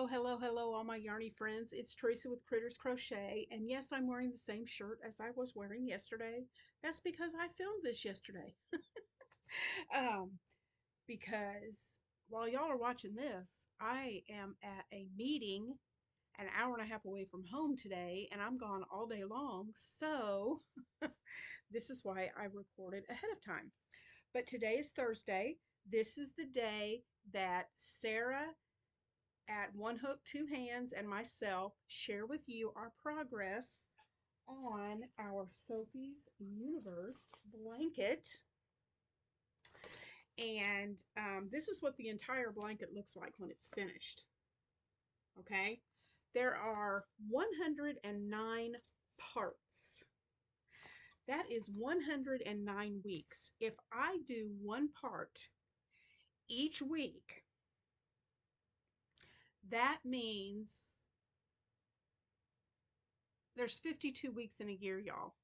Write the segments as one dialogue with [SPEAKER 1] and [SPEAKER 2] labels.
[SPEAKER 1] Hello, all my yarny friends. It's Teresa with Critters Crochet, and yes, I'm wearing the same shirt as I was wearing yesterday. That's because I filmed this yesterday. um, because while y'all are watching this, I am at a meeting an hour and a half away from home today, and I'm gone all day long. So, this is why I recorded ahead of time. But today is Thursday. This is the day that Sarah at 1Hook2Hands and myself share with you our progress on our Sophie's Universe blanket. And this is what the entire blanket looks like when it's finished. Okay, there are 109 parts. That is 109 weeks. If I do one part each week, that means there's 52 weeks in a year, y'all.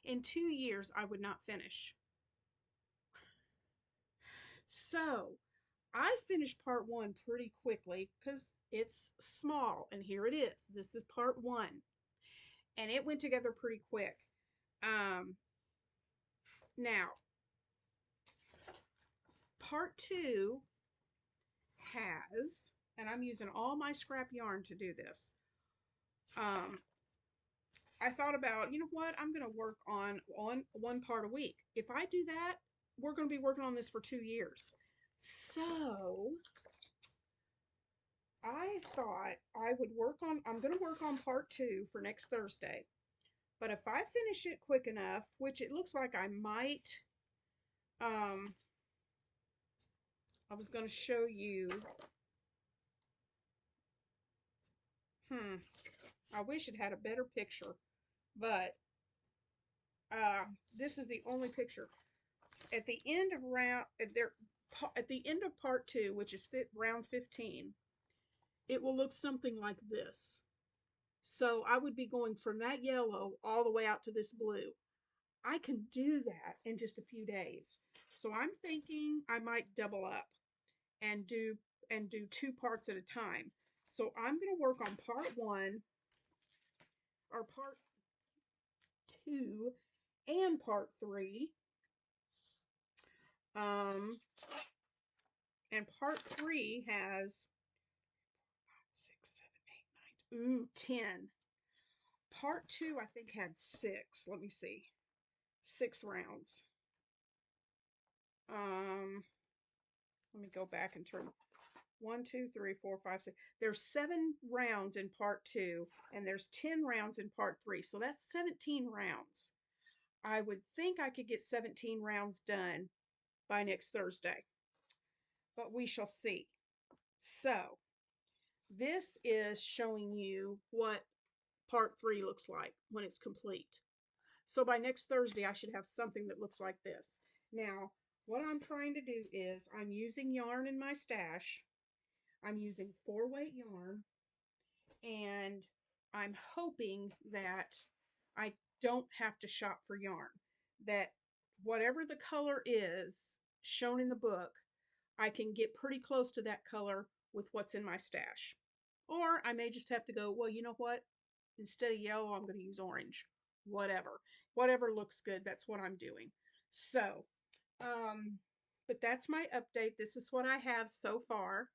[SPEAKER 1] In 2 years, I would not finish. So I finished part one pretty quickly because it's small, and here it is. This is part one, and it went together pretty quick. Now, part two has, and I'm using all my scrap yarn to do this. I thought about, you know what, I'm going to work on one part a week. If I do that, we're going to be working on this for 2 years. So I thought I would I'm going to work on part two for next Thursday. But if I finish it quick enough, which it looks like I might, I was going to show you, I wish it had a better picture, but this is the only picture. At the end of at the end of part two, which is round 15, it will look something like this. So I would be going from that yellow all the way out to this blue. I can do that in just a few days. So I'm thinking I might double up and do 2 parts at a time. So I'm going to work on part one or part two and part three. And part three has 6, 7, 8, 9, 10. Part two, I think, had 6. Let me see. 6 rounds. Let me go back and turn. 1, 2, 3, 4, 5, 6. There's 7 rounds in part two, and there's 10 rounds in part three. So that's 17 rounds. I would think I could get 17 rounds done by next Thursday, but we shall see. So this is showing you what part three looks like when it's complete. So by next Thursday, I should have something that looks like this. Now, what I'm trying to do is I'm using yarn in my stash. I'm using 4-weight yarn, and I'm hoping that I don't have to shop for yarn. That whatever the color is shown in the book, I can get pretty close to that color with what's in my stash. Or I may just have to go, well, you know what? Instead of yellow, I'm going to use orange. Whatever looks good, that's what I'm doing. So, but that's my update. This is what I have so far.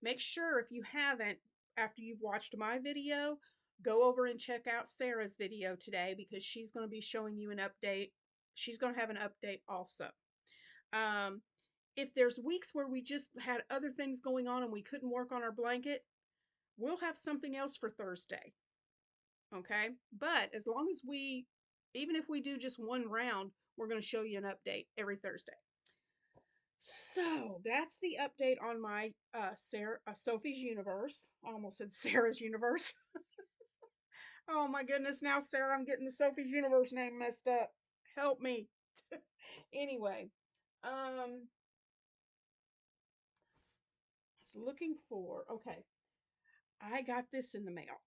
[SPEAKER 1] Make sure if you haven't, after you've watched my video, go over and check out Sarah's video today because she's going to be showing you an update. She's going to have an update also. If there's weeks where we just had other things going on and we couldn't work on our blanket, we'll have something else for Thursday. Okay? But as long as even if we do just one round, we're going to show you an update every Thursday. So that's the update on my Sophie's Universe. I almost said Sarah's Universe. Oh my goodness, now Sarah, I'm getting the Sophie's Universe name messed up. Help me. Anyway, I was looking for, okay, I got this in the mail.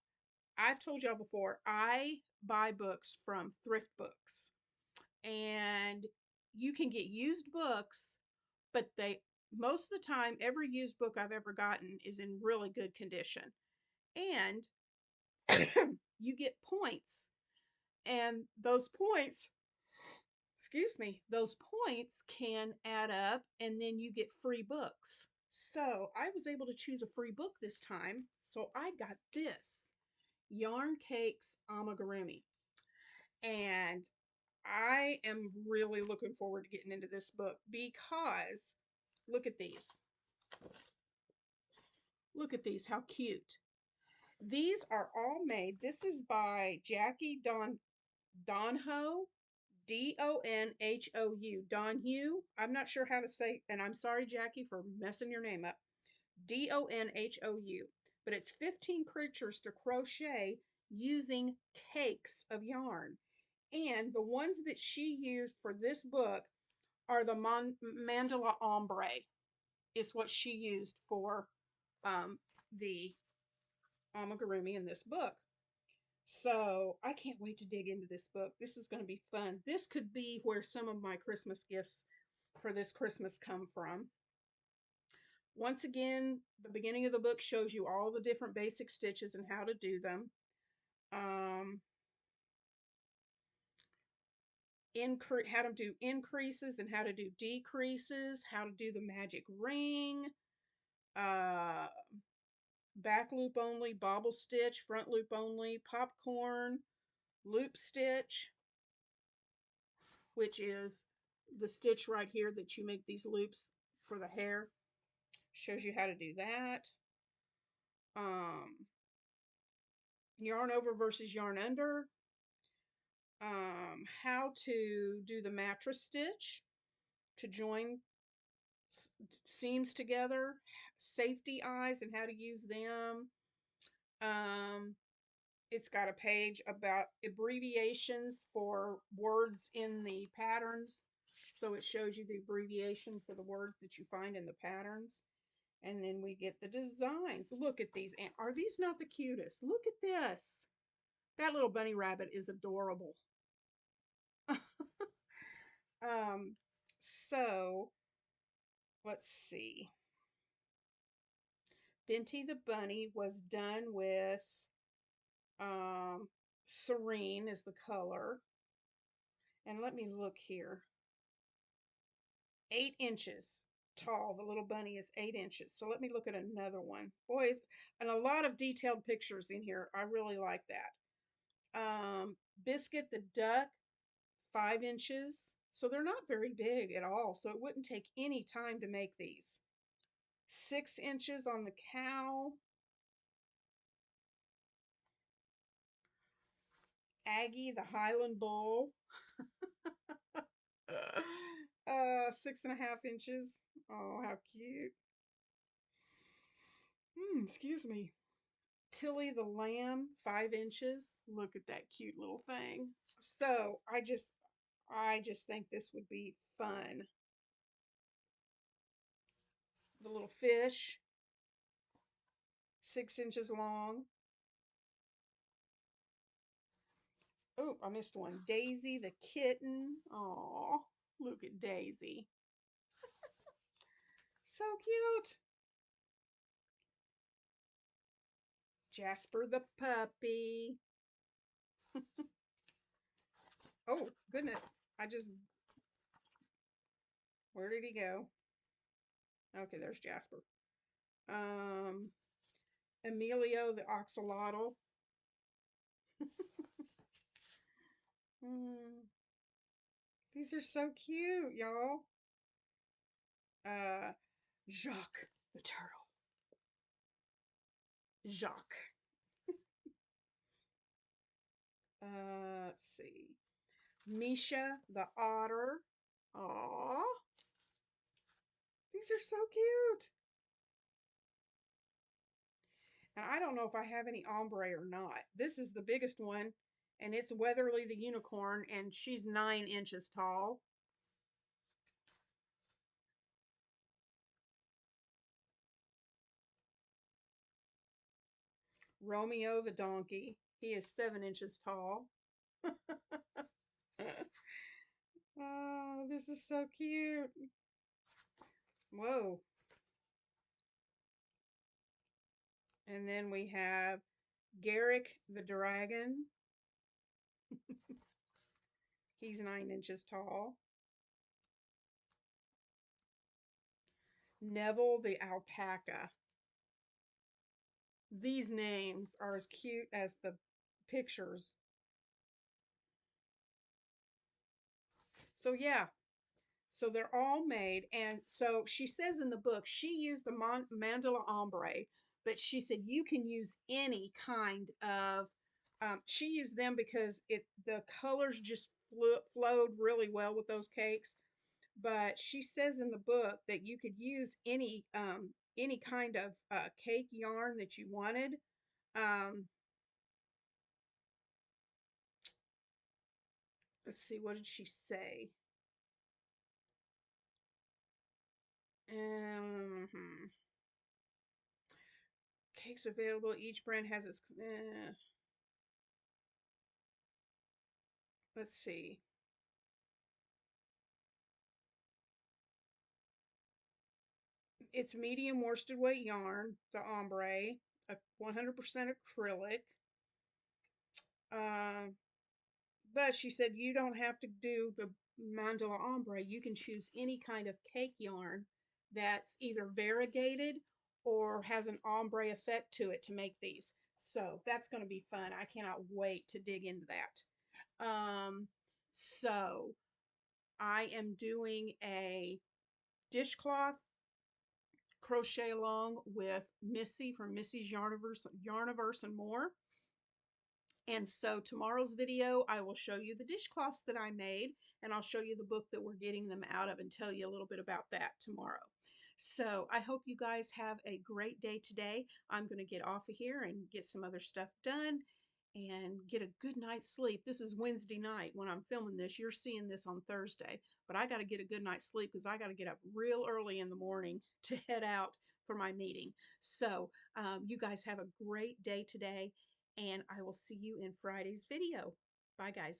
[SPEAKER 1] I've told y'all before, I buy books from thrift books. And you can get used books, but most of the time, every used book I've ever gotten is in really good condition. And you get points. And those points, excuse me, those points can add up and then you get free books. So I was able to choose a free book this time. So I got this Yarn Cakes Amigurumi. And I am really looking forward to getting into this book because look at these. Look at these, how cute. These are all made. This is by Jackie Donhou, Donhou. Donhue. I'm not sure how to say, and I'm sorry, Jackie, for messing your name up. Donhou. But it's 15 creatures to crochet using cakes of yarn. And the ones that she used for this book are the mandala ombre, is what she used for the amigurumi in this book. So I can't wait to dig into this book. This is going to be fun. This could be where some of my Christmas gifts for this Christmas come from. Once again, the beginning of the book shows you all the different basic stitches and how to do them. How to do increases and how to do decreases, how to do the magic ring, back loop only, bobble stitch, front loop only, popcorn, loop stitch, which is the stitch right here that you make these loops for the hair. Shows you how to do that. Yarn over versus yarn under. How to do the mattress stitch to join seams together, safety eyes and how to use them. It's got a page about abbreviations for words in the patterns. So it shows you the abbreviation for the words that you find in the patterns. And then we get the designs. Look at these. Are these not the cutest? Look at this. That little bunny rabbit is adorable. So let's see. Binty the bunny was done with Serene is the color. And let me look here. 8 inches tall. The little bunny is 8 inches. So let me look at another one. Boy, and a lot of detailed pictures in here. I really like that. Biscuit the duck, 5 inches. So they're not very big at all. So it wouldn't take any time to make these. 6 inches on the cow. Aggie the Highland bull. 6.5 inches. Oh, how cute. Excuse me. Tilly the lamb, 5 inches. Look at that cute little thing. So I just think this would be fun. The little fish, 6 inches long. Oh, I missed one. Daisy the kitten. Aw, look at Daisy. So cute. Jasper the puppy. Oh, goodness. Where did he go? Okay, there's Jasper. Emilio the axolotl. These are so cute, y'all. Jacques the turtle. Jacques. Let's see. Misha the otter. Aww. These are so cute. And I don't know if I have any ombre or not. This is the biggest one, and it's Weatherly the unicorn, and she's 9 inches tall. Romeo the donkey. He is 7 inches tall. Oh, this is so cute. Whoa. And then we have Garrick the dragon. He's 9 inches tall. Neville the alpaca. These names are as cute as the pictures. So yeah, so they're all made. And so she says in the book, she used the mandala ombre, but she said you can use any kind of, she used them because the colors just flowed really well with those cakes. But she says in the book that you could use any kind of cake yarn that you wanted. Um, let's see, what did she say? Um, Cakes available. Each brand has its. Let's see. It's medium worsted weight yarn, the ombre, a 100% acrylic. Uh, but she said you don't have to do the mandala ombre. You can choose any kind of cake yarn that's either variegated or has an ombre effect to it to make these. So that's going to be fun. I cannot wait to dig into that. So I am doing a dishcloth crochet along with Missy from Missy's Yarniverse and more. And so tomorrow's video, I will show you the dishcloths that I made, and I'll show you the book that we're getting them out of and tell you a little bit about that tomorrow. So I hope you guys have a great day today. I'm going to get off of here and get some other stuff done and get a good night's sleep. This is Wednesday night when I'm filming this. You're seeing this on Thursday, but I got to get a good night's sleep because I got to get up real early in the morning to head out for my meeting. So you guys have a great day today, and I will see you in Friday's video. Bye, guys.